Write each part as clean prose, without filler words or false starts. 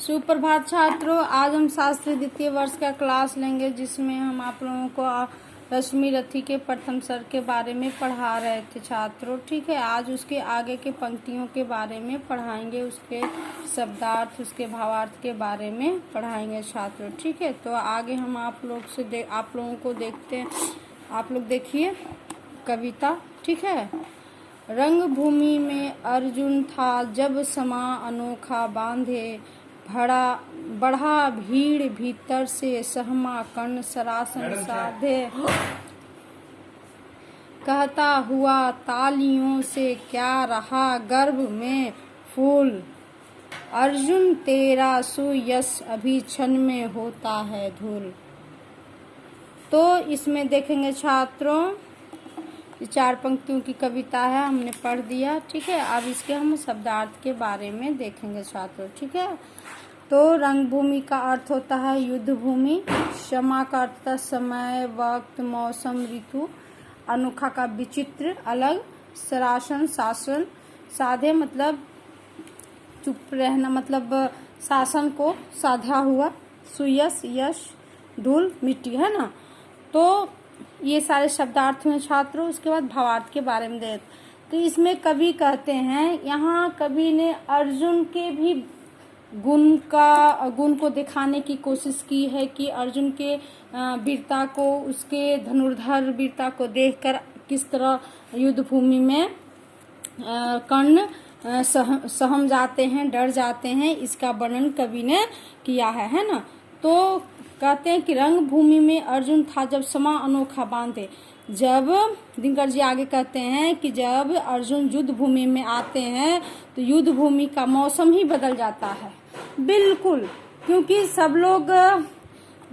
सुप्रभात छात्रों, आज हम शास्त्री द्वितीय वर्ष का क्लास लेंगे जिसमें हम आप लोगों को रश्मि रथी के प्रथम स्वर के बारे में पढ़ा रहे थे छात्रों। ठीक है, आज उसके आगे के पंक्तियों के बारे में पढ़ाएंगे, उसके शब्दार्थ, उसके भावार्थ के बारे में पढ़ाएंगे छात्रों। ठीक है, तो आगे हम आप लोगों को देखते हैं। आप लोग देखिए कविता। ठीक है, रंगभूमि में अर्जुन था जब समा अनोखा बांधे, बढ़ा भीड़ भीतर से सहमा कर्ण सरासन साधे, कहता हुआ तालियों से क्या रहा गर्भ में फूल, अर्जुन तेरा सुयश अभी क्षण में होता है धूल। तो इसमें देखेंगे छात्रों, 4 पंक्तियों की कविता है, हमने पढ़ दिया। ठीक है, अब इसके हम शब्दार्थ के बारे में देखेंगे छात्रों। ठीक है, तो रंगभूमि का अर्थ होता है युद्ध भूमि, क्षमा का अर्थ था समय, वक्त, मौसम, ऋतु, अनोखा का विचित्र, अलग, सरासन शासन, साधे मतलब चुप रहना, मतलब शासन को साधा हुआ, सुयश यश, धूल मिट्टी, है ना। तो ये सारे शब्दार्थ हुए छात्रों। उसके बाद भावार्थ के बारे में दे, तो इसमें कवि कहते हैं, यहाँ कवि ने अर्जुन के भी गुण को दिखाने की कोशिश की है कि अर्जुन के वीरता को, उसके धनुर्धर वीरता को देखकर किस तरह युद्ध भूमि में कर्ण सहम जाते हैं, डर जाते हैं, इसका वर्णन कवि ने किया है ना। तो कहते हैं कि रंग भूमि में अर्जुन था जब समा अनोखा बांधे। जब दिनकर जी आगे कहते हैं कि जब अर्जुन युद्ध भूमि में आते हैं तो युद्ध भूमि का मौसम ही बदल जाता है, बिल्कुल। क्योंकि सब लोग,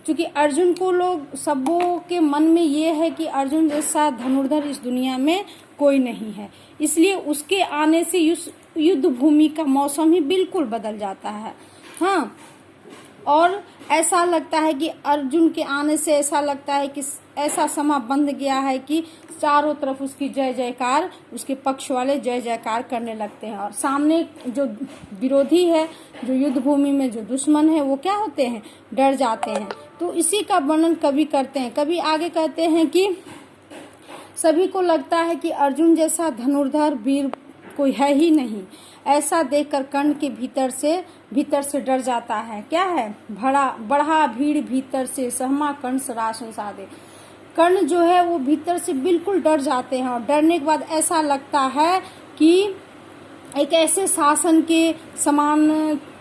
क्योंकि अर्जुन को लोग, सबों के मन में ये है कि अर्जुन जैसा धनुर्धर इस दुनिया में कोई नहीं है, इसलिए उसके आने से युद्ध भूमि का मौसम ही बिल्कुल बदल जाता है। हाँ, और ऐसा लगता है कि अर्जुन के आने से ऐसा लगता है कि ऐसा समा बंध गया है कि चारों तरफ उसकी जय जयकार, उसके पक्ष वाले जय जयकार करने लगते हैं, और सामने जो विरोधी है, जो युद्ध भूमि में जो दुश्मन है, वो क्या होते हैं, डर जाते हैं। तो इसी का वर्णन कवि करते हैं। कवि आगे कहते हैं कि सभी को लगता है कि अर्जुन जैसा धनुर्धर वीर कोई है ही नहीं, ऐसा देखकर कर्ण के भीतर से डर जाता है। क्या है, बढ़ा भीड़ भीतर से सहमा कर्ण सरासन साधे। कर्ण जो है वो भीतर से बिल्कुल डर जाते हैं, और डरने के बाद ऐसा लगता है कि एक ऐसे शासन के समान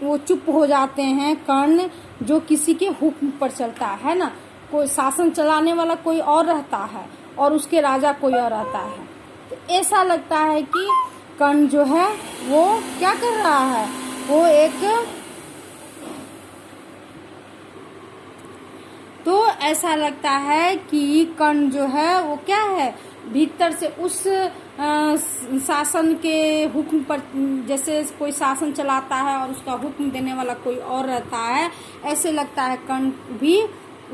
वो चुप हो जाते हैं कर्ण, जो किसी के हुक्म पर चलता है ना। कोई शासन चलाने वाला कोई और रहता है और उसके राजा कोई और रहता है, तो ऐसा लगता है कि कर्ण जो है वो क्या कर रहा है, वो तो ऐसा लगता है कि कर्ण जो है वो क्या है, भीतर से उस शासन के हुक्म पर, जैसे कोई शासन चलाता है और उसका हुक्म देने वाला कोई और रहता है, ऐसे लगता है कर्ण भी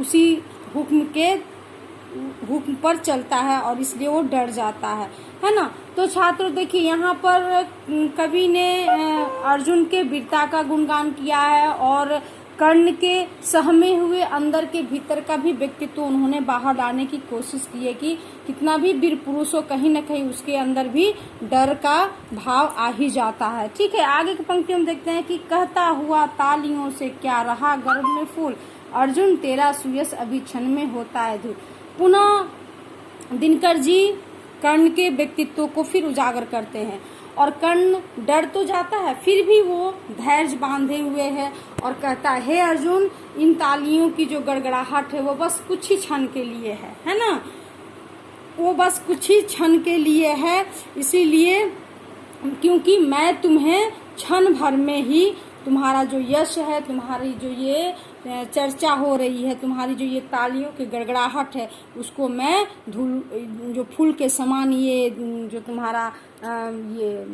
उसी हुक्म पर चलता है, और इसलिए वो डर जाता है ना। तो छात्रों देखिए, यहाँ पर कवि ने अर्जुन के वीरता का गुणगान किया है, और कर्ण के सहमे हुए अंदर के भीतर का भी व्यक्तित्व उन्होंने बाहर लाने की कोशिश की है कि कितना भी वीर पुरुष हो, कहीं न कहीं उसके अंदर भी डर का भाव आ ही जाता है। ठीक है, आगे की पंक्ति हम देखते हैं कि कहता हुआ तालियों से क्या रहा गर्भ में फूल, अर्जुन तेरा सुयश अभी क्षण में होता है धूल। पुनः दिनकर जी कर्ण के व्यक्तित्व को फिर उजागर करते हैं, और कर्ण डर तो जाता है, फिर भी वो धैर्य बांधे हुए है और कहता है, हे अर्जुन, इन तालियों की जो गड़गड़ाहट है वो बस कुछ ही क्षण के लिए है ना, वो बस कुछ ही क्षण के लिए है, इसीलिए क्योंकि मैं तुम्हें क्षण भर में ही, तुम्हारा जो यश है, तुम्हारी जो ये चर्चा हो रही है, तुम्हारी जो ये तालियों की गड़गड़ाहट है, उसको मैं जो फूल के समान, ये जो तुम्हारा ये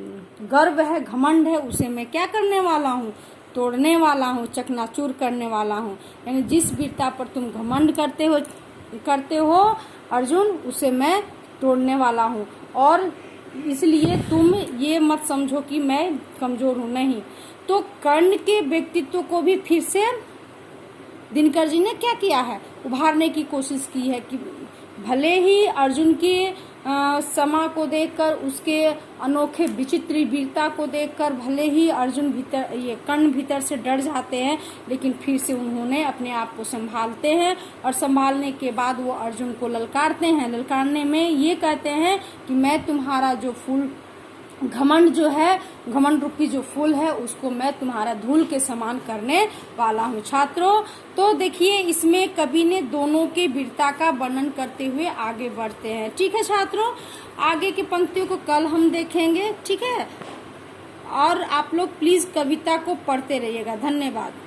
गर्व है, घमंड है, उसे मैं क्या करने वाला हूँ, तोड़ने वाला हूँ, चकनाचूर करने वाला हूँ। यानी जिस वीरता पर तुम घमंड करते हो अर्जुन, उसे मैं तोड़ने वाला हूँ, और इसलिए तुम ये मत समझो कि मैं कमजोर हूँ, नहीं। तो कर्ण के व्यक्तित्व को भी फिर से दिनकर जी ने क्या किया है, उभारने की कोशिश की है कि भले ही अर्जुन के समा को देखकर, उसके अनोखे विचित्र वीरता को देखकर भले ही अर्जुन भीतर, ये कर्ण भीतर से डर जाते हैं, लेकिन फिर से उन्होंने अपने आप को संभालते हैं और संभालने के बाद वो अर्जुन को ललकारते हैं। ललकारने में ये कहते हैं कि मैं तुम्हारा जो फूल घमंड जो है, घमंड रूपी जो फूल है, उसको मैं तुम्हारा धूल के समान करने वाला हूँ। छात्रों, तो देखिए इसमें कवि ने दोनों के वीरता का वर्णन करते हुए आगे बढ़ते हैं। ठीक है छात्रों, आगे की पंक्तियों को कल हम देखेंगे। ठीक है, और आप लोग प्लीज कविता को पढ़ते रहिएगा। धन्यवाद।